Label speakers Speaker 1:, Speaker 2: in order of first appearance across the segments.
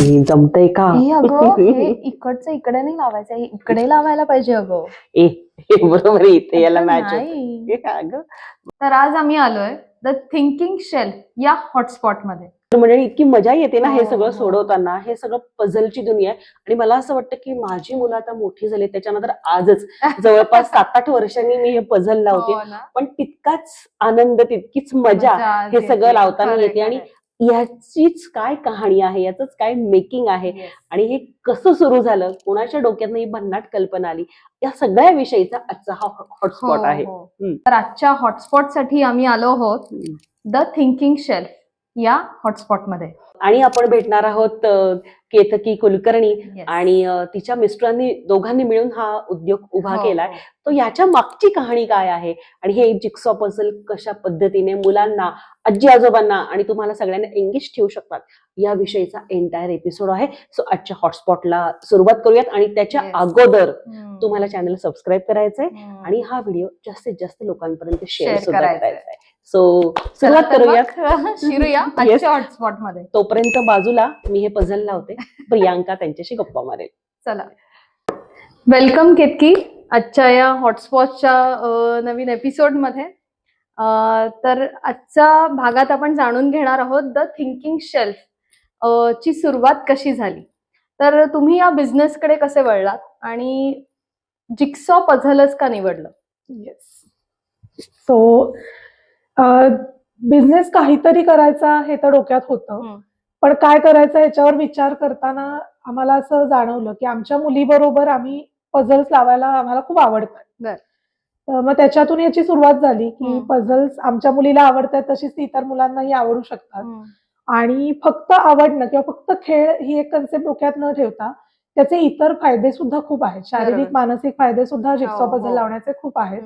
Speaker 1: जमतंय का?
Speaker 2: अगं हे इकडचं इकडे नाही लावायचं, हे इकडे लावायला पाहिजे अगं.
Speaker 1: ए बरोबर आहे, इथे याला
Speaker 2: अगं
Speaker 1: मॅच
Speaker 2: नाही.
Speaker 1: होत अगं.
Speaker 2: तर आज आम्ही आलोय द थिंकिंग शेल्फ या हॉटस्पॉट मध्ये.
Speaker 1: म्हणजे इतकी मजा येते ना हे
Speaker 2: हो,
Speaker 1: सगळं
Speaker 2: हो.
Speaker 1: सोडवताना. हे सगळं पझलची दुनिया आहे आणि मला असं वाटतं की माझी मुलं आता मोठी झाली, त्याच्यानंतर आजच जवळपास 7-8 वर्षांनी मी हे पझल लावते.
Speaker 2: हो ना.
Speaker 1: पण तितकाच आनंद, तितकीच मजा
Speaker 2: आज
Speaker 1: हे सगळं
Speaker 2: येते.
Speaker 1: लावताना
Speaker 2: खरंय,
Speaker 1: येते. आणि
Speaker 2: खरंय.
Speaker 1: याचीच काय कहाणी आहे, याचंच काय मेकिंग आहे
Speaker 2: Yes.
Speaker 1: आणि हे कसं सुरू झालं, कोणाच्या डोक्यातनं ही भन्नाट कल्पना आली, या सगळ्या विषयीचा आजचा हा हॉटस्पॉट
Speaker 2: हो,
Speaker 1: आहे.
Speaker 2: हो. तर आजच्या हॉटस्पॉट साठी आम्ही आलो आहोत द थिंकिंग शेल्फ या हॉटस्पॉट मध्ये.
Speaker 1: आणि आपण भेटणार आहोत केतकी कुलकर्णी
Speaker 2: Yes.
Speaker 1: आणि तिच्या मिस्टरांनी दोघांनी मिळून हा उद्योग उभा
Speaker 2: हो,
Speaker 1: केलाय.
Speaker 2: हो.
Speaker 1: तो याच्या मागची कहाणी काय आहे आणि हे जिक्सॉ पझल कशा पद्धतीने मुलांना, आजी आजोबांना आणि तुम्हाला सगळ्यांना एंगेज ठेवू शकतात या विषयीचा एंटायर एपिसोड आहे. सो आजच्या हॉटस्पॉटला सुरुवात करूयात आणि त्याच्या
Speaker 2: Yes.
Speaker 1: अगोदर तुम्हाला चॅनल सबस्क्राईब करायचंय आणि
Speaker 2: आणि
Speaker 1: हा व्हिडिओ जास्तीत जास्त लोकांपर्यंत शेअर
Speaker 2: Share
Speaker 1: सुद्धा
Speaker 2: करायचंय.
Speaker 1: करायचा आहे. सो सुरुवात करूयात.
Speaker 2: शिरूया आजच्या हॉटस्पॉट मध्ये.
Speaker 1: तोपर्यंत बाजूला मी हे पझल लावते, प्रियांका त्यांच्याशी गप्पा मारेल.
Speaker 2: चला, वेलकम केतकी आजच्या या हॉटस्पॉटच्या नवीन एपिसोड मध्ये. तर आजच्या भागात आपण जाणून घेणार आहोत द थिंकिंग शेल्फ ची सुरुवात कशी झाली. तर तुम्ही या बिझनेस कडे कसे वळलात आणि जिक्सॉ पझलच का निवडलं?
Speaker 3: येस. सो बिझनेस काहीतरी करायचा हे तर डोक्यात होतं, पण काय करायचं याच्यावर विचार करताना आम्हाला असं जाणवलं की आमच्या मुलीबरोबर आम्ही पझल्स लावायला आम्हाला खूप आवडतात.
Speaker 2: बर.
Speaker 3: तर मग त्याच्यातून याची सुरुवात झाली की पझल्स आमच्या मुलीला आवडतात तशीच ती इतर मुलांनाही आवडू शकतात. आणि फक्त आवडणं किंवा फक्त खेळ ही एक कन्सेप्ट डोक्यात न ठेवता त्याचे इतर फायदे सुद्धा खूप आहेत. शारीरिक
Speaker 2: बरोबर.
Speaker 3: मानसिक फायदे सुद्धा जिक्सॉ
Speaker 2: हो,
Speaker 3: पझल
Speaker 2: हो.
Speaker 3: लावण्याचे खूप आहेत.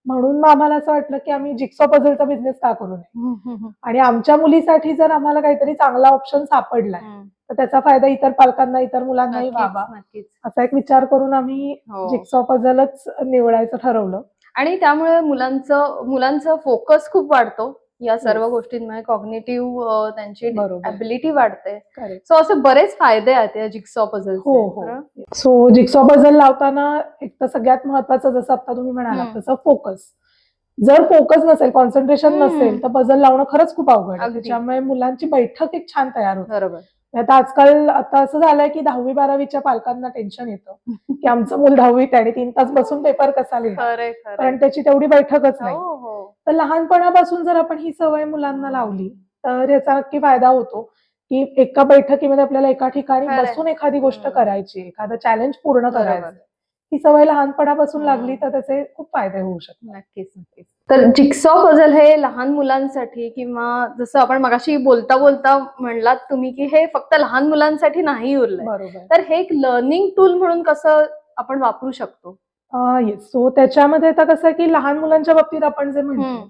Speaker 3: म्हणून मग आम्हाला असं वाटलं की आम्ही जिक्सॉ पझलचा बिझनेस का करू नये. आणि आमच्या मुलीसाठी जर आम्हाला काहीतरी चांगला ऑप्शन सापडलाय तर त्याचा फायदा इतर पालकांना, इतर मुलांनाही व्हावा,
Speaker 2: नक्कीच.
Speaker 3: असा एक विचार करून आम्ही
Speaker 2: हो.
Speaker 3: जिक्सॉ पझलच निवडायचं ठरवलं.
Speaker 2: आणि त्यामुळे मुलांचं फोकस खूप वाढतो या सर्व
Speaker 3: Yes.
Speaker 2: गोष्टींमुळे. कॉग्निटिव्ह त्यांची
Speaker 3: बरोबर.
Speaker 2: ॲबिलिटी वाढते.
Speaker 3: Correct.
Speaker 2: सो असे बरेच फायदे आहेत या जिक्सॉ पझलचे.
Speaker 3: हो हो. सो जिक्सॉ पझल लावताना एक तर सगळ्यात महत्वाचं जसं आता तुम्ही म्हणालात तसं फोकस. जर फोकस नसेल, कॉन्सन्ट्रेशन नसेल तर पझल लावणं खरंच खूप अवघड आहे.
Speaker 2: अगदी.
Speaker 3: त्याच्यामुळे मुलांची बैठक एक छान तयार होते.
Speaker 2: बरोबर.
Speaker 3: आता आजकाल आता असं झालंय की 10वी-12वीच्या पालकांना टेन्शन येतं की आमचं मूल 10वीत आणि 3 तास बसून पेपर कसा लिहिणार,
Speaker 2: खरंय, खरंय.
Speaker 3: कारण त्याची तेवढी बैठकच नाही.
Speaker 2: हो, हो.
Speaker 3: तर लहानपणापासून जर आपण ही सवय मुलांना लावली तर याचा नक्की फायदा होतो की एका बैठकीमध्ये आपल्याला एका ठिकाणी
Speaker 2: खरंय.
Speaker 3: बसून एखादी गोष्ट करायची, एखादं चॅलेंज पूर्ण
Speaker 2: बरोबर.
Speaker 3: करायचं. ही सवय लहानपणापासून लागली तर त्याचे खूप फायदे होऊ शकतात.
Speaker 2: नक्कीच. तर जिक्सॉ पझल हे लहान मुलांसाठी किंवा जसं आपण मगाशी बोलता बोलता म्हणलात तुम्ही की हे फक्त लहान मुलांसाठी नाही उरलंय,
Speaker 3: बरोबर.
Speaker 2: तर हे एक लर्निंग टूल म्हणून कसं आपण वापरू शकतो?
Speaker 3: येस. सो त्याच्यामध्ये आता कसं आहे की लहान मुलांच्या बाबतीत आपण जे म्हणतो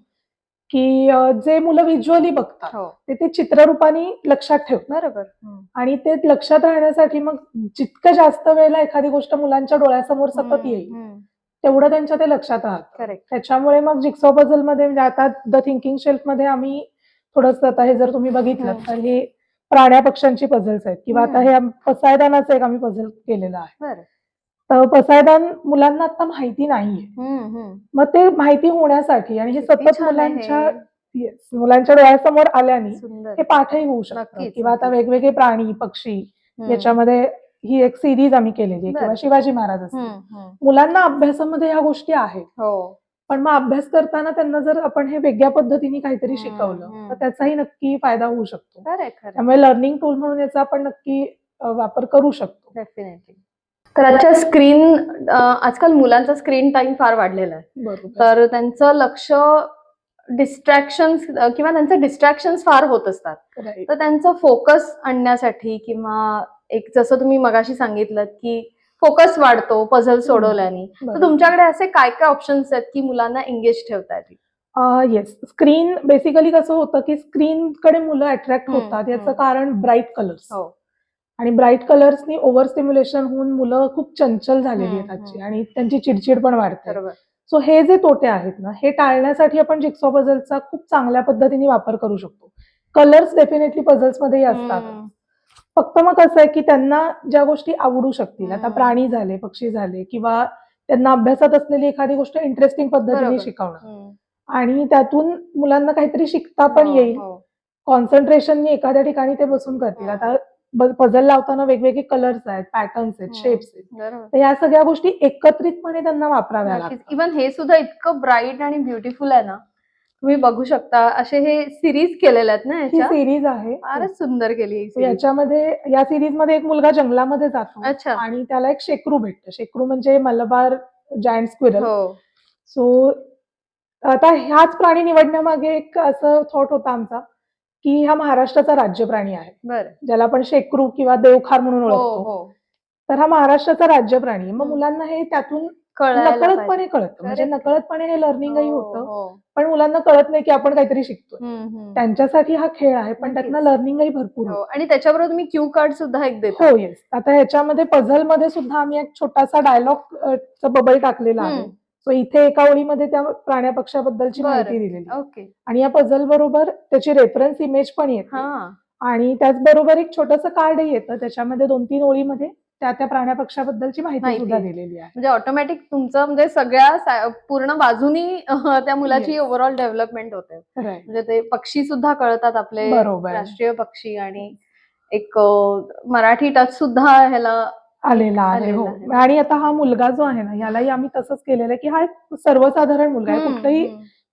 Speaker 3: की जे मुलं व्हिज्युअली बघतात
Speaker 2: हो.
Speaker 3: ते चित्ररूपाने लक्षात ठेवतात.
Speaker 2: बरोबर.
Speaker 3: आणि ते लक्षात राहण्यासाठी मग जितकं जास्त वेळेला एखादी गोष्ट मुलांच्या डोळ्यासमोर सतत येईल तेवढं त्यांच्या ते लक्षात राहतं.
Speaker 2: करेक्ट.
Speaker 3: त्याच्यामुळे मग जिक्सॉ पझल मध्ये म्हणजे आता द थिंकिंग शेल्फ मध्ये आम्ही थोडंसं, आता हे जर तुम्ही बघितलं तर हे प्राण्या पक्ष्यांची पझल्स आहेत किंवा आता हे पसायदानाचं एक आम्ही पझल केलेलं आहे. तर पसायदान मुलांना आता माहिती नाहीये. मग ते माहिती होण्यासाठी आणि हे सतत मुलांच्या डोळ्यासमोर आल्याने हे पाठही होऊ शकतं. किंवा आता वेगवेगळे प्राणी पक्षी याच्यामध्ये ही एक सिरीज आम्ही केलेली आहे किंवा शिवाजी महाराज असतील. मुलांना अभ्यासामध्ये ह्या गोष्टी आहेत, पण मग अभ्यास करताना त्यांना जर आपण हे वेगळ्या पद्धतीने काहीतरी शिकवलं तर त्याचाही नक्की फायदा होऊ शकतो. त्यामुळे लर्निंग टूल म्हणून याचा आपण नक्की वापर करू शकतो.
Speaker 2: डेफिनेटली. तर आजकाल मुलांचा स्क्रीन टाइम फार वाढलेला आहे.
Speaker 3: बरोबर.
Speaker 2: तर त्यांचं लक्ष डिस्ट्रॅक्शन्स फार होत असतात. तर त्यांचं फोकस आणण्यासाठी किंवा एक जसं तुम्ही मगाशी सांगितलं की फोकस वाढतो पझल सोडवल्याने, तर तुमच्याकडे असे काय काय ऑप्शन्स आहेत की मुलांना एंगेज ठेवता येतील?
Speaker 3: येस. स्क्रीन बेसिकली कसं होतं की स्क्रीनकडे मुलं अट्रॅक्ट होतात याचं कारण ब्राईट कलर्स. आणि ब्राईट कलर्सनी ओव्हर स्टिम्युलेशन होऊन मुलं खूप चंचल झालेली आहेत आजची आणि त्यांची चिडचिड पण वाढते. सो हे जे तोटे आहेत ना, हे टाळण्यासाठी आपण जिक्सॉ पझलचा खूप चांगल्या पद्धतीने वापर करू शकतो. कलर्स डेफिनेटली पझल्स मध्येही असतात, फक्त मग कसं आहे की त्यांना ज्या गोष्टी आवडू शकतील, आता
Speaker 2: हम्म.
Speaker 3: प्राणी झाले, पक्षी झाले, किंवा त्यांना अभ्यासात असलेली एखादी गोष्ट इंटरेस्टिंग पद्धतीने
Speaker 2: बरोबर.
Speaker 3: शिकवणं आणि त्यातून मुलांना काहीतरी शिकता पण
Speaker 2: हो,
Speaker 3: येईल.
Speaker 2: हो.
Speaker 3: कॉन्सन्ट्रेशननी एखाद्या ठिकाणी ते बसून करतील. आता पझल लावताना वेगवेगळे कलर्स आहेत, पॅटर्न्स आहेत,
Speaker 2: हम्म.
Speaker 3: शेप्स आहेत.
Speaker 2: बरोबर.
Speaker 3: तर या सगळ्या गोष्टी एकत्रितपणे त्यांना वापराव्या
Speaker 2: नक्कीच.
Speaker 3: लागतात.
Speaker 2: इव्हन हे सुद्धा इतकं ब्राईट आणि ब्युटिफुल आहे ना, तुम्ही बघू शकता. असे हे सिरीज केलेले आहेत ना
Speaker 3: ही
Speaker 2: ह्याच्या.
Speaker 3: सिरीज आहे.
Speaker 2: फारच सुंदर केली ही सिरीज.
Speaker 3: याच्यामध्ये या सिरीज मध्ये एक मुलगा जंगलामध्ये जातो
Speaker 2: अच्छा.
Speaker 3: आणि त्याला एक शेकरू भेटतं. शेकरू म्हणजे मलबार जायंट स्क्विरल.
Speaker 2: हो.
Speaker 3: सो आता ह्याच प्राणी निवडण्यामागे एक असं थॉट होता आमचा की हा महाराष्ट्राचा राज्य प्राणी आहे,
Speaker 2: बरं.
Speaker 3: ज्याला आपण शेकरू किंवा देवखार म्हणून
Speaker 2: हो,
Speaker 3: ओळखतो.
Speaker 2: हो.
Speaker 3: तर हा महाराष्ट्राचा राज्य प्राणी आहे. मग
Speaker 2: हम्म.
Speaker 3: मुलांना हे त्यातून
Speaker 2: कळायला
Speaker 3: नकळतपणे
Speaker 2: पाहिजे.
Speaker 3: कळतं, म्हणजे
Speaker 2: Correct.
Speaker 3: नकळतपणे हे लर्निंगही
Speaker 2: हो,
Speaker 3: होतं,
Speaker 2: हो.
Speaker 3: पण मुलांना कळत नाही की आपण काहीतरी शिकतोय.
Speaker 2: हम्म.
Speaker 3: त्यांच्यासाठी हा खेळ आहे, पण
Speaker 2: नक्कीच.
Speaker 3: त्यातनं लर्निंगही भरपूर
Speaker 2: हो.
Speaker 3: होतं.
Speaker 2: आणि त्याच्याबरोबर तुम्ही क्यू कार्ड सुद्धा एक देता.
Speaker 3: हो, येस. आता ह्याच्यामध्ये पझल मध्ये सुद्धा आम्ही एक छोटासा डायलॉग चा बबल टाकलेला आहे.
Speaker 2: हम्म.
Speaker 3: सो इथे एका ओळीमध्ये त्या प्राण्या पक्षाबद्दलची माहिती
Speaker 2: बरं.
Speaker 3: दिलेली आहे.
Speaker 2: ओके.
Speaker 3: आणि या पझल बरोबर त्याची रेफरन्स इमेज पण येते
Speaker 2: हा.
Speaker 3: आणि त्याचबरोबर एक छोटंसं कार्डही येतं. त्याच्यामध्ये 2-3 ओळीमध्ये त्या प्राण्या पक्षाबद्दलची माहिती
Speaker 2: माहिती
Speaker 3: सुद्धा
Speaker 2: आहे.
Speaker 3: दिलेली आहे.
Speaker 2: म्हणजे ऑटोमॅटिक तुमचं म्हणजे सगळ्या पूर्ण बाजूनी त्या मुलाची
Speaker 3: Yes.
Speaker 2: ओव्हरऑल डेव्हलपमेंट होते.
Speaker 3: Right.
Speaker 2: म्हणजे ते पक्षी सुद्धा कळतात आपले
Speaker 3: बरोबर.
Speaker 2: राष्ट्रीय पक्षी आणि एक मराठी टच सुद्धा ह्याला
Speaker 3: आलेला आहे. हो.
Speaker 2: आलेला आहे.
Speaker 3: आणि आता हा मुलगा जो आहे ना, ह्यालाही आम्ही तसंच केलेलं आहे की हा एक सर्वसाधारण मुलगा आहे. कुठलंही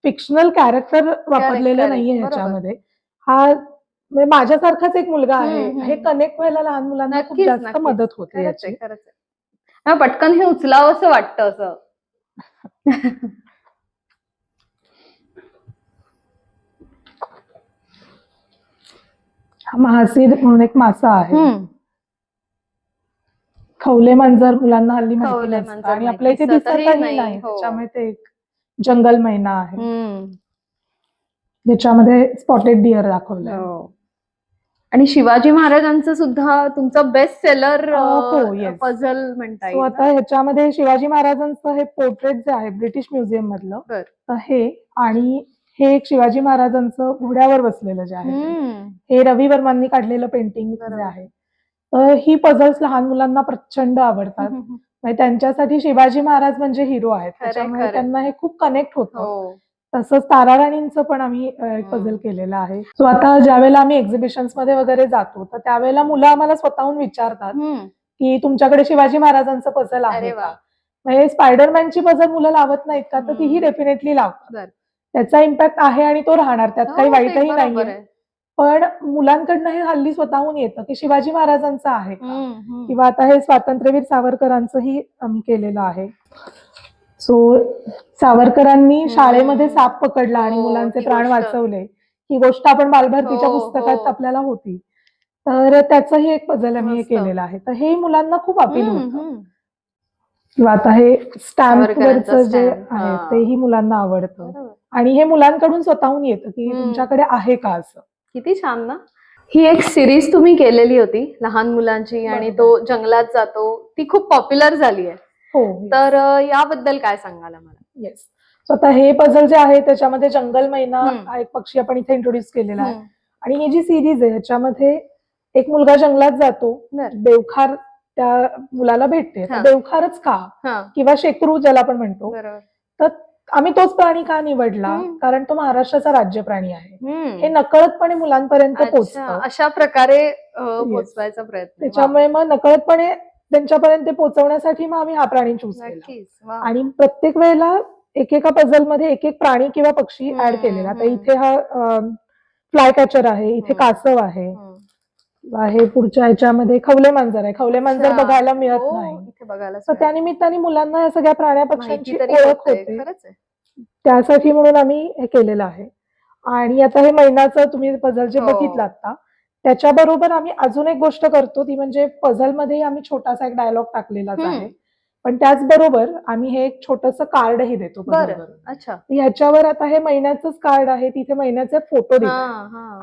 Speaker 3: फिक्शनल कॅरेक्टर वापरलेलं
Speaker 2: correct.
Speaker 3: नाहीये
Speaker 2: बरोबर.
Speaker 3: ह्याच्यामध्ये. हा म्हणजे माझ्यासारखाच एक मुलगा आहे.
Speaker 2: हम्म.
Speaker 3: हे कनेक्ट व्हायला लहान मुलांना खूप
Speaker 2: नक्कीच,
Speaker 3: जास्त
Speaker 2: नक्कीच.
Speaker 3: मदत होते
Speaker 2: खरंच
Speaker 3: याची.
Speaker 2: आहे, खरंच आहे. हा, पटकन हे उचलावं असं वाटतं असं.
Speaker 3: हा महासीर म्हणून एक मासा आहे. खवले मांजर मुलांना हल्ली माहिती
Speaker 2: खवले
Speaker 3: नसतं
Speaker 2: मांजर
Speaker 3: आणि
Speaker 2: माहिती
Speaker 3: आपल्या इथे
Speaker 2: दिसतही
Speaker 3: दिसतही
Speaker 2: नाही.
Speaker 3: नाही.
Speaker 2: हो.
Speaker 3: त्याच्यामुळे ते एक जंगल मैना आहे.
Speaker 2: हम्म.
Speaker 3: ज्याच्यामध्ये स्पॉटेड डिअर दाखवलंय.
Speaker 2: हो. आणि शिवाजी महाराजांचं सुद्धा तुमचं बेस्ट सेलर
Speaker 3: हो, yes.
Speaker 2: पझल म्हणता
Speaker 3: सो
Speaker 2: येईल
Speaker 3: आता ह्याच्यामध्ये शिवाजी महाराजांचं हे पोर्ट्रेट जे आहे ब्रिटिश म्युझियम मधलं,
Speaker 2: बरं.
Speaker 3: तर हे आणि हे एक शिवाजी महाराजांचं घोड्यावर बसलेलं जे आहे हे रवी वर्मांनी काढलेलं पेंटिंग जे
Speaker 2: बरोबर.
Speaker 3: आहे. तर ही पझल्स लहान मुलांना प्रचंड आवडतात. म्हणजे त्यांच्यासाठी शिवाजी महाराज म्हणजे हिरो आहेत. त्याच्यामुळे
Speaker 2: खरंय.
Speaker 3: त्यांना हे खूप कनेक्ट होतं.
Speaker 2: हो.
Speaker 3: तसंच तारा राणींचं पण आम्ही पझल केलेलं आहे. सो आता ज्या वेळेला आम्ही एक्झिबिशन्स मध्ये वगैरे जातो, तर त्यावेळेला मुलं आम्हाला स्वतःहून विचारतात की तुमच्याकडे शिवाजी महाराजांचं पझल आहे
Speaker 2: अरे
Speaker 3: का?
Speaker 2: वा.
Speaker 3: म्हणजे स्पायडरमॅनची पझल मुलं लावत नाहीत का, तर तीही डेफिनेटली लावतात.
Speaker 2: बरं.
Speaker 3: त्याचा इम्पॅक्ट आहे आणि तो राहणार, त्यात काही
Speaker 2: हो, ते
Speaker 3: वाईटही
Speaker 2: बरोबर
Speaker 3: नाहीये.
Speaker 2: आहे.
Speaker 3: पण मुलांकडनं हे हल्ली स्वतःहून येतं की शिवाजी महाराजांचं आहे का, किंवा आता हे स्वातंत्र्यवीर सावरकरांचंही आम्ही केलेलं आहे. सो सावरकरांनी शाळेमध्ये साप पकडला आणि
Speaker 2: हो,
Speaker 3: मुलांचे
Speaker 2: ती
Speaker 3: प्राण
Speaker 2: गोष्ट.
Speaker 3: वाचवले, ही गोष्ट आपण बालभारतीच्या
Speaker 2: हो,
Speaker 3: पुस्तकात
Speaker 2: हो.
Speaker 3: आपल्याला होती. तर त्याचंही एक पझल आम्ही हे
Speaker 2: मस्त.
Speaker 3: केलेलं आहे. तर हे मुलांना खूप अपील होतं.
Speaker 2: हम्म.
Speaker 3: किंवा आता हे स्टॅम्प
Speaker 2: सावरकरांचं
Speaker 3: वरचं जे
Speaker 2: stamp,
Speaker 3: आहे
Speaker 2: हा.
Speaker 3: तेही मुलांना आवडतं.
Speaker 2: बरोबर.
Speaker 3: आणि हे मुलांकडून स्वतःहून येतं की तुमच्याकडे आहे का असं.
Speaker 2: किती छान ना. ही एक सिरीज तुम्ही केलेली होती लहान मुलांची आणि तो जंगलात जातो, ती खूप पॉप्युलर झाली आहे.
Speaker 3: हो.
Speaker 2: तर याबद्दल काय सांगाल आम्हाला?
Speaker 3: येस. सो आता हे पझल जे आहे त्याच्यामध्ये जंगल मैना हा एक पक्षी आपण इथे इंट्रोड्यूस केलेला आहे. आणि ही जी सिरीज आहे ह्याच्यामध्ये एक मुलगा जंगलात जातो,
Speaker 2: बरं.
Speaker 3: देवखार त्या मुलाला भेटते. तर देवखारच का, किंवा शेकरू ज्याला आपण म्हणतो,
Speaker 2: बरोबर.
Speaker 3: तर आम्ही तोच प्राणी का निवडला, कारण तो महाराष्ट्राचा राज्य प्राणी आहे. हे नकळतपणे मुलांपर्यंत पोहोचतं.
Speaker 2: अशा प्रकारे पोहोचवायचा प्रयत्न.
Speaker 3: त्याच्यामुळे मग नकळतपणे त्यांच्यापर्यंत पोहोचवण्यासाठी मग आम्ही हा प्राणी चूज केला.
Speaker 2: नक्कीच. वा.
Speaker 3: आणि प्रत्येक वेळेला एकेका पझल मध्ये एक एक प्राणी किंवा पक्षी ऍड केलेला. आता इथे हा फ्लाय कॅचर आहे, इथे कासव आहे, हे पुढच्या ह्याच्यामध्ये खवले मांजर आहे. खवले मांजर बघायला मिळत नाही,
Speaker 2: इथे बघायला
Speaker 3: तर त्यानिमित्ताने मुलांना या सगळ्या प्राण्या पक्ष्यांची ओळख होते.
Speaker 2: खरंच आहे.
Speaker 3: त्यासाठी म्हणून आम्ही हे केलेलं आहे. आणि आता हे मैनाचं तुम्ही पझल जे बघितलं आता, त्याच्याबरोबर आम्ही अजून एक गोष्ट करतो, ती म्हणजे पझल मध्ये आम्ही छोटासा एक डायलॉग टाकलेलाच आहे. पण त्याचबरोबर आम्ही हे एक छोटंसं कार्डही देतो पझलवरून.
Speaker 2: अच्छा.
Speaker 3: ह्याच्यावर आता हे महिन्याचंच कार्ड आहे, तिथे महिन्याचे फोटो दिले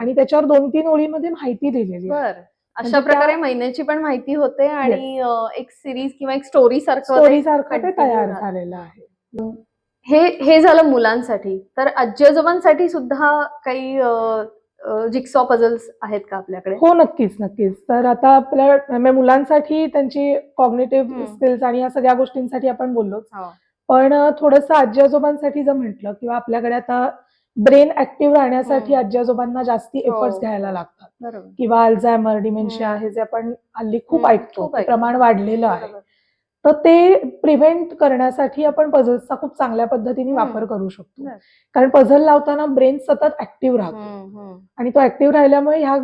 Speaker 3: आणि त्याच्यावर 2-3 ओळीमध्ये माहिती दिलेली आहे.
Speaker 2: अशा प्रकारे महिन्याची पण माहिती होते आणि एक सिरीज किंवा एक स्टोरी सारखं
Speaker 3: ते तयार झालेलं आहे.
Speaker 2: हे झालं मुलांसाठी. तर आजी आजोबांसाठी सुद्धा काही जिक्सॉ पझल्स आहेत का आपल्याकडे?
Speaker 3: हो, नक्कीच नक्कीच. तर आता आपल्या म्हणजे मुलांसाठी त्यांची कॉग्निटिव्ह स्किल्स आणि या सगळ्या गोष्टींसाठी आपण बोललोच.
Speaker 2: हो.
Speaker 3: पण थोडंसं आजी आजोबांसाठी जर म्हटलं किंवा आपल्याकडे आता ब्रेन ऍक्टिव्ह राहण्यासाठी आजी आजोबांना जास्ती एफर्ट्स घ्यायला लागतात
Speaker 2: बरोबर.
Speaker 3: किंवा अल्झायमर, डिमेन्शिया हे जे आपण हल्ली खूप ऐकतो,
Speaker 2: खूप
Speaker 3: ते प्रमाण वाढलेलं आहे.
Speaker 2: बरोबर.
Speaker 3: तर ते प्रिव्हेंट करण्यासाठी आपण पझल्सचा खूप चांगल्या पद्धतीने वापर करू शकतो.
Speaker 2: बरं.
Speaker 3: कारण पझल लावताना ब्रेन सतत ऍक्टिव्ह राहतो आणि तो ऍक्टिव्ह राहिल्यामुळे ह्या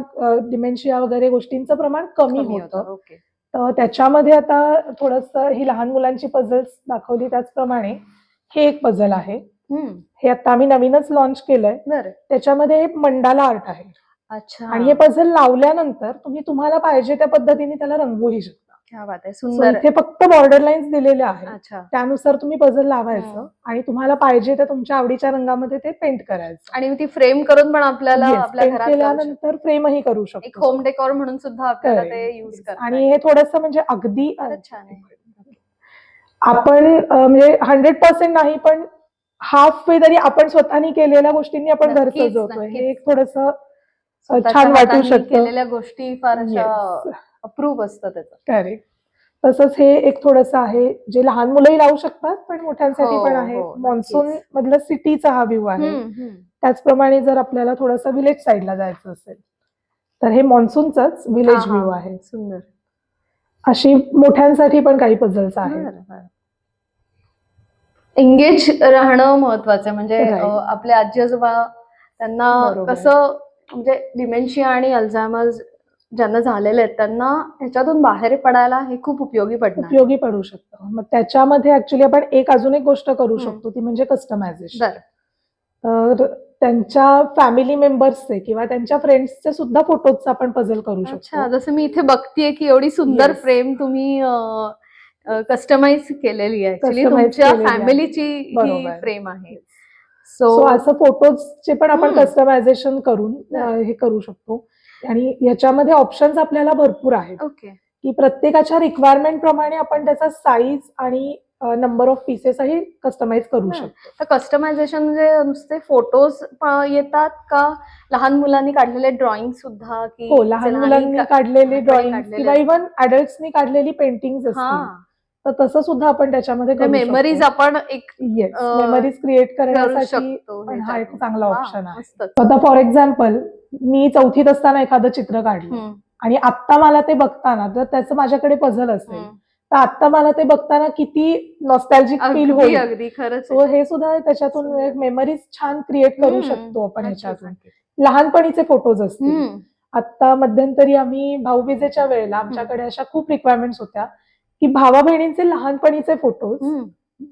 Speaker 3: डिमेन्शिया वगैरे गोष्टींचं प्रमाण कमी होतं.
Speaker 2: ओके.
Speaker 3: तर त्याच्यामध्ये आता थोडंसं ही लहान मुलांची पझल्स दाखवली त्याचप्रमाणे हे एक पझल आहे. हे आता आम्ही नवीनच लॉन्च केलंय.
Speaker 2: बरं.
Speaker 3: त्याच्यामध्ये मंडाला आर्ट आहे
Speaker 2: अच्छा.
Speaker 3: आणि हे पझल लावल्यानंतर तुम्ही तुम्हाला पाहिजे त्या पद्धतीने त्याला रंगवूही शकता.
Speaker 2: क्या बात आहे,
Speaker 3: So
Speaker 2: सुंदर.
Speaker 3: इथे फक्त बॉर्डर लाईन्स दिलेले आहेत.
Speaker 2: अच्छा.
Speaker 3: त्यानुसार तुम्ही पझल लावायचं आणि तुम्हाला पाहिजे त्या तुमच्या आवडीच्या रंगामध्ये ते पेंट करायचं.
Speaker 2: आणि ती फ्रेम करून पण आपल्याला
Speaker 3: Yes,
Speaker 2: आपल्या
Speaker 3: paint
Speaker 2: घरात लावू शकतो.
Speaker 3: केल्यानंतर फ्रेमही करू
Speaker 2: एक
Speaker 3: शकतो.
Speaker 2: होम डेकोर म्हणून सुद्धा आपल्याला
Speaker 3: Correct.
Speaker 2: ते युज
Speaker 3: Yes.
Speaker 2: करता
Speaker 3: आणि
Speaker 2: येईल.
Speaker 3: हे थोडंसं म्हणजे अगदी
Speaker 2: फारच छान आहे.
Speaker 3: आपण म्हणजे 100% नाही पण हाफ वे तरी आपण स्वतःनी केलेल्या गोष्टींनी आपण घर
Speaker 2: नक्कीच,
Speaker 3: सजवतोय.
Speaker 2: नक्कीच.
Speaker 3: हे एक थोडंसं
Speaker 2: स्वतःच्या
Speaker 3: छान वाटू
Speaker 2: हातांनी
Speaker 3: शकतं.
Speaker 2: केलेल्या गोष्टी फार अशा
Speaker 3: Yes.
Speaker 2: अप्रूप असतं त्याचं.
Speaker 3: करेक्ट. तसंच हे एक थोडंसं आहे जे लहान मुलंही लावू शकतात पण मोठ्यांसाठी
Speaker 2: हो,
Speaker 3: पण आहे.
Speaker 2: हो, नक्कीच.
Speaker 3: मॉन्सून मधलं सिटीचा हा व्ह्यू आहे. त्याचप्रमाणे जर आपल्याला थोडंसं विलेज साईडला जायचं असेल तर हे मॉन्सूनचाच विलेज व्ह्यू आहे.
Speaker 2: सुंदर.
Speaker 3: अशी मोठ्यांसाठी पण काही पझल्स आहेत.
Speaker 2: एंगेज राहणं महत्वाचं आहे. म्हणजे
Speaker 3: Right.
Speaker 2: आपले आजी आजोबा त्यांना
Speaker 3: बरोबर.
Speaker 2: कसं म्हणजे डिमेन्शिया आणि अल्झायमर ज्यांना झालेले आहेत त्यांना ह्याच्यातून बाहेर पडायला हे खूप उपयोगी पडणार.
Speaker 3: उपयोगी पडू शकतं. मग त्याच्यामध्ये ऍक्च्युली आपण अजून एक गोष्ट करू शकतो ती म्हणजे कस्टमायझेशन. तर त्यांच्या फॅमिली मेंबर्सचे किंवा त्यांच्या फ्रेंड्सचे सुद्धा फोटोज आपण पझल करू शकतो.
Speaker 2: अच्छा, जसं मी इथे बघतेय की एवढी सुंदर
Speaker 3: Yes.
Speaker 2: फ्रेम तुम्ही कस्टमाइज केलेली आहे. ऍक्च्युली
Speaker 3: Customize
Speaker 2: तुमच्या
Speaker 3: केलेली आहे.
Speaker 2: फॅमिलीची ही
Speaker 3: बरोबर.
Speaker 2: फ्रेम आहे.
Speaker 3: सो असं फोटोजचे पण आपण कस्टमायझेशन करून
Speaker 2: Right.
Speaker 3: हे करू शकतो आणि याच्यामध्ये ऑप्शन्स आपल्याला भरपूर आहेत
Speaker 2: ओके.
Speaker 3: की प्रत्येकाच्या रिक्वायरमेंट प्रमाणे आपण त्याचा साईज आणि नंबर ऑफ पीसेसही कस्टमाइज करू
Speaker 2: हा.
Speaker 3: शकतो.
Speaker 2: तर कस्टमायझेशन म्हणजे नुसते फोटोज येतात का लहान मुलांनी काढलेले ड्रॉइंग सुद्धा की
Speaker 3: हो, लहान मुलांनी काढलेले
Speaker 2: लहानपणी
Speaker 3: ड्रॉइंग
Speaker 2: काढलेले
Speaker 3: किंवा इव्हन अडल्ट्सनी काढलेली पेंटिंग्स असतील तर तसं सुद्धा आपण त्याच्यामध्ये करू
Speaker 2: मेमरीज
Speaker 3: शकतो.
Speaker 2: आपण एक
Speaker 3: येस, मेमरीज क्रिएट
Speaker 2: करू
Speaker 3: करण्यासाठी
Speaker 2: शकतो
Speaker 3: पण हा एक
Speaker 2: ह्याच्यातून.
Speaker 3: चांगला
Speaker 2: वा,
Speaker 3: ऑप्शन आहे.
Speaker 2: मस्तच.
Speaker 3: आता फॉर एक्झाम्पल मी 4थीत असताना एखादं चित्र काढलं आणि आता मला ते बघताना जर त्याचं माझ्याकडे पझल असेल तर आता मला ते बघताना किती नॉस्टॅल्जिक फील
Speaker 2: अगदी
Speaker 3: होईल.
Speaker 2: अगदी खरंच
Speaker 3: सो हे सुद्धा त्याच्यातून मेमरीज छान क्रिएट करू शकतो आपण
Speaker 2: नक्कीच,
Speaker 3: ह्याच्यातून.
Speaker 2: नक्कीच.
Speaker 3: लहानपणीचे फोटोज असतील. आता मध्यंतरी आम्ही भाऊबीजेच्या वेळेला आमच्याकडे अशा खूप रिक्वायरमेंट्स होत्या की भावा बहिणींचे लहानपणीचे फोटोज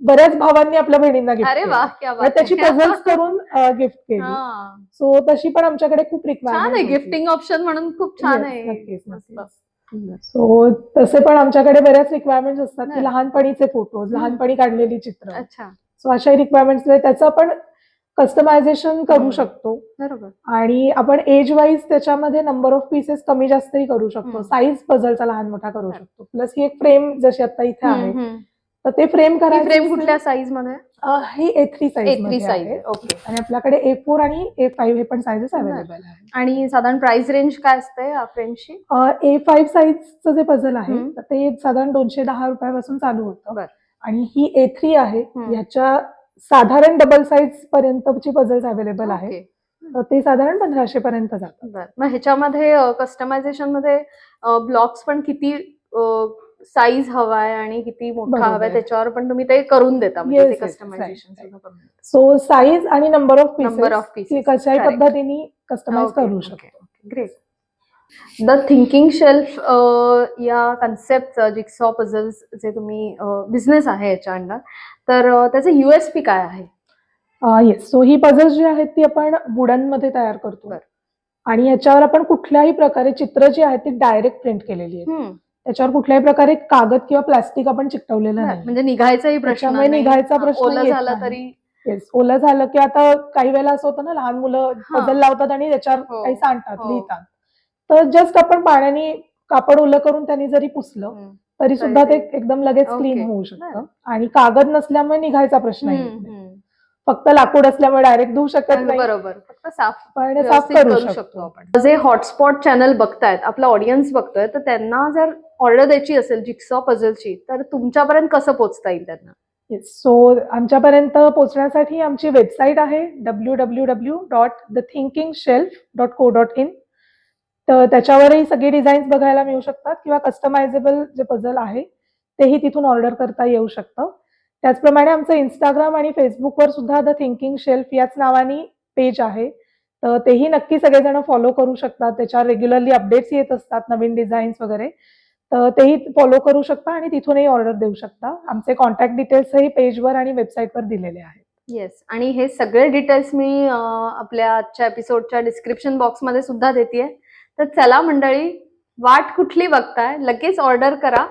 Speaker 3: बऱ्याच भावांनी आपल्या बहिणींना गिफ्ट
Speaker 2: अरे
Speaker 3: केले.
Speaker 2: वा, क्या
Speaker 3: मग
Speaker 2: बात
Speaker 3: त्याची
Speaker 2: आहे.
Speaker 3: पझल्स करून गिफ्ट केली.
Speaker 2: हा.
Speaker 3: सो तशी पण आमच्याकडे खूप
Speaker 2: छान आहे,
Speaker 3: रिक्वायरमेंट
Speaker 2: गिफ्टिंग ऑप्शन म्हणून खूप छान
Speaker 3: Yes,
Speaker 2: आहे.
Speaker 3: नक्कीच,
Speaker 2: मस्त.
Speaker 3: नक्कीच. सो तसे पण आमच्याकडे बऱ्याच रिक्वायरमेंट असतात की
Speaker 2: बरं.
Speaker 3: लहानपणीचे फोटोज, लहानपणी काढलेली चित्र.
Speaker 2: अच्छा,
Speaker 3: सो अशा रिक्वायरमेंट्स त्याचं आपण कस्टमायझेशन करू शकतो
Speaker 2: बरोबर.
Speaker 3: आणि आपण एज वाईज त्याच्यामध्ये नंबर ऑफ पीसेस कमी जास्तही करू शकतो. साईज पझलचा लहान मोठा करू शकतो. प्लस ही एक फ्रेम जशी आता इथे आहे तर ते फ्रेम
Speaker 2: ही
Speaker 3: करायची
Speaker 2: फ्रेम कुठल्या साईज मध्ये?
Speaker 3: ही A3 size
Speaker 2: A3 size. Okay.
Speaker 3: आणि आपल्याकडे A4 आणि A5 हे पण साईजेस अवेलेबल आहे.
Speaker 2: आणि साधारण प्राइस रेंज काय असते या फ्रेमची?
Speaker 3: A5 साईजचं जे पझल आहे तर ते साधारण 210 रुपयापासून चालू होतं.
Speaker 2: बरं.
Speaker 3: आणि ही A3 आहे ह्याच्या साधारण डबल साईज पर्यंतची पझल्स अवेलेबल आहेत. तर ते साधारण 1500 पर्यंत जातात.
Speaker 2: मग ह्याच्यामध्ये कस्टमायझेशन मध्ये ब्लॉक्स पण किती साईज हवाय आणि किती मोठा हवाय त्याच्यावर पण तुम्ही ते करून देता म्हणजे ते कस्टमायझेशन सुद्धा करून देता.
Speaker 3: सो साईज आणि नंबर ऑफ
Speaker 2: पीसेस
Speaker 3: कशाही पद्धतीने कस्टमाइज करू शकतो.
Speaker 2: ग्रेट. द थिंकिंग शेल्फ या कन्सेप्ट जिक्सॉ पझल्स जे तुम्ही बिझनेस आहे याच्या अंडर तर त्याचं USP काय आहे?
Speaker 3: येस, सो ही पझल्स जी आहेत ती आपण वुडन मध्ये तयार करतो आणि याच्यावर आपण कुठल्याही प्रकारे चित्र जी आहेत ती डायरेक्ट प्रिंट केलेली आहे. त्याच्यावर कुठल्याही प्रकारे कागद किंवा प्लास्टिक आपण चिकटवलेलं नाही.
Speaker 2: म्हणजे निघायचाही प्रश्न नाही.
Speaker 3: निघायचा प्रश्न
Speaker 2: ओलं झालं तरी
Speaker 3: येस, ओलं झालं की आता काही वेळेला असं होतं ना लहान मुलं पझल लावतात आणि त्याच्यावर काही सांगतात लिहितात तर जस्ट आपण पाण्याने कापड ओलं करून त्यांनी जरी पुसलं तरी सुद्धा ते एकदम लगेच क्लीन होऊ शकतं आणि कागद नसल्यामुळे निघायचा प्रश्न येत नाही. फक्त लाकूड असल्यामुळे डायरेक्ट धुवू शकत नाही,
Speaker 2: बरोबर, फक्त साफ
Speaker 3: पण साफ
Speaker 2: व्यवस्थित
Speaker 3: करू
Speaker 2: करू
Speaker 3: शकतो
Speaker 2: शकतो आपण. जे हॉटस्पॉट चॅनल बघतायत, आपला ऑडियन्स बघतोय, तर त्यांना जर ऑर्डर द्यायची असेल जिक्सॉ पझलची, तर तुमच्यापर्यंत कसं पोहोचता येईल त्यांना?
Speaker 3: सो आमच्यापर्यंत पोहोचण्यासाठी आमची वेबसाईट आहे www.thethinkingshelf.co.in. तर त्याच्यावरही सगळे डिझाईन्स बघायला मिळू शकतात किंवा कस्टमायझेबल जे पझल आहे तेही तिथून ऑर्डर करता येऊ शकतं. त्याचप्रमाणे आमचं इंस्टाग्राम आणि फेसबुकवर सुद्धा द थिंकिंग शेल्फ याच नावाने पेज आहे. तर तेही नक्की सगळेजण फॉलो करू शकतात. त्याच्यावर रेग्युलरली अपडेट्स येत असतात, नवीन डिझाईन्स वगैरे. तर तेही फॉलो करू शकता आणि तिथूनही ऑर्डर देऊ शकता. आमचे कॉन्टॅक्ट डिटेल्सही पेजवर आणि वेबसाईटवर दिलेले आहेत.
Speaker 2: येस, आणि हे सगळे डिटेल्स मी आपल्या आजच्या एपिसोडच्या डिस्क्रिप्शन बॉक्समध्ये सुद्धा देतेय. तर चला मंडळी, वाट कुठली बघताय, लगेच ऑर्डर करा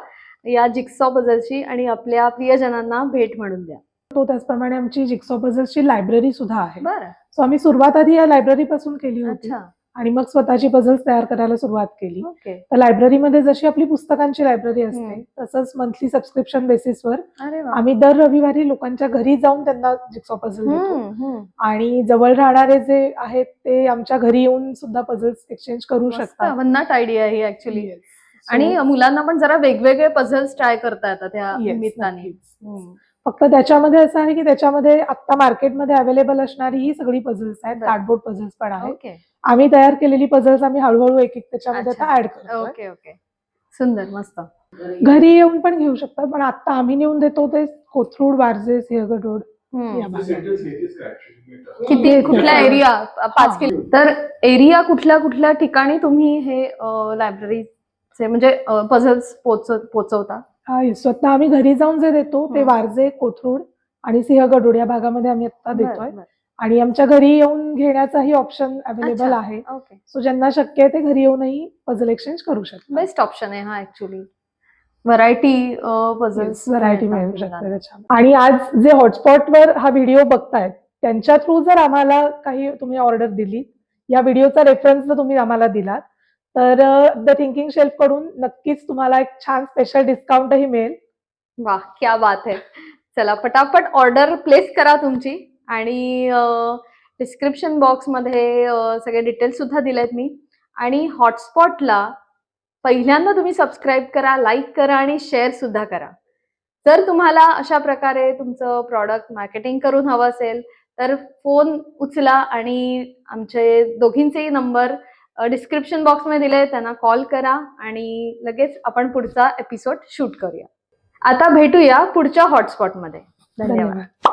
Speaker 2: या जिक्सॉ पझलची आणि आपल्या प्रियजनांना भेट म्हणून द्या.
Speaker 3: त्याचप्रमाणे आमची जिक्सॉ पझल्सची लायब्ररी सुद्धा आहे.
Speaker 2: बरं,
Speaker 3: सो आम्ही सुरुवात आधी या लायब्ररी पासून केली होती
Speaker 2: अच्छा,
Speaker 3: आणि मग स्वतःची पझल्स तयार करायला सुरुवात केली.
Speaker 2: ओके,
Speaker 3: तर लायब्ररीमध्ये जशी आपली पुस्तकांची लायब्ररी असते
Speaker 2: हम्म.
Speaker 3: तसंच मंथली सबस्क्रिप्शन बेसिसवर
Speaker 2: अरे वा,
Speaker 3: आम्ही दर रविवारी लोकांच्या घरी जाऊन त्यांना जिक्सॉ पझल देतो आणि जवळ राहणारे जे आहेत ते आमच्या घरी येऊन सुद्धा पझल्स एक्सचेंज करू शकतात.
Speaker 2: भन्नाट आयडिया ही ऍक्च्युली.
Speaker 3: Yes.
Speaker 2: आणि मुलांना पण जरा वेगवेगळे पझल्स ट्राय करता येतात त्या
Speaker 3: Yes,
Speaker 2: निमित्ताने.
Speaker 3: नक्कीच. फक्त त्याच्यामध्ये असं आहे की त्याच्यामध्ये आता मार्केटमध्ये अवेलेबल असणारी ही सगळी पझल्स आहेत,
Speaker 2: बरं.
Speaker 3: कार्डबोर्ड पझल्स पण आहेत.
Speaker 2: ओके,
Speaker 3: आम्ही तयार केलेली पझल्स आम्ही हळूहळू एक त्याच्यामध्ये
Speaker 2: अच्छा.
Speaker 3: आता ऍड करतो.
Speaker 2: ओके, ओके, सुंदर, मस्त.
Speaker 3: घरी येऊन पण घेऊ शकतात, पण आता आम्ही नेऊन देतो ते कोथरूड, वारजे, सिंहगड रोड या भागात.
Speaker 2: किती, कुठला एरिया? 5
Speaker 3: हा.
Speaker 2: किलो. तर एरिया कुठल्या कुठल्या ठिकाणी तुम्ही हे लायब्ररीचे म्हणजे पझल्स पोचवता?
Speaker 3: स्वतः आम्ही घरी जाऊन जे देतो ते वारजे, कोथरूड आणि सिंहगड रोड या भागामध्ये आम्ही आता देतोय.
Speaker 2: बरं,
Speaker 3: आणि आमच्या घरी येऊन घेण्याचाही ऑप्शन अवेलेबल
Speaker 2: अच्छा.
Speaker 3: आहे.
Speaker 2: ओके,
Speaker 3: सो ज्यांना शक्य आहे ते घरी येऊनही पझल एक्सचेंज करू शकतात.
Speaker 2: बेस्ट ऑप्शन आहे हा ऍक्च्युली. व्हरायटी पझल्स,
Speaker 3: व्हरायटी मिळू शकते त्याच्यामध्ये. आणि आज जे हॉटस्पॉटवर हा व्हिडिओ बघतायत त्यांच्या थ्रू जर आम्हाला काही तुम्ही ऑर्डर दिली, या व्हिडिओचा रेफरन्स जर तुम्ही आम्हाला दिलात, तर द थिंकिंग शेल्फ कडून नक्कीच तुम्हाला एक छान स्पेशल डिस्काउंटही मिळेल.
Speaker 2: वाह, क्या बात है. चला पटापट ऑर्डर प्लेस करा तुमची आणि डिस्क्रिप्शन बॉक्समध्ये सगळे डिटेल्स सुद्धा दिलेत मी. आणि हॉटस्पॉटला पहिल्यांदा तुम्ही सबस्क्राईब करा, लाईक करा आणि शेअर सुद्धा करा. जर तुम्हाला अशा प्रकारे तुमचं प्रॉडक्ट मार्केटिंग करून हवं असेल तर फोन उचला आणि आमचे दोघींचेही नंबर डिस्क्रिप्शन बॉक्समध्ये दिले, त्यांना कॉल करा आणि लगेच आपण पुढचा एपिसोड शूट करूया. आता भेटूया पुढच्या हॉटस्पॉटमध्ये. धन्यवाद.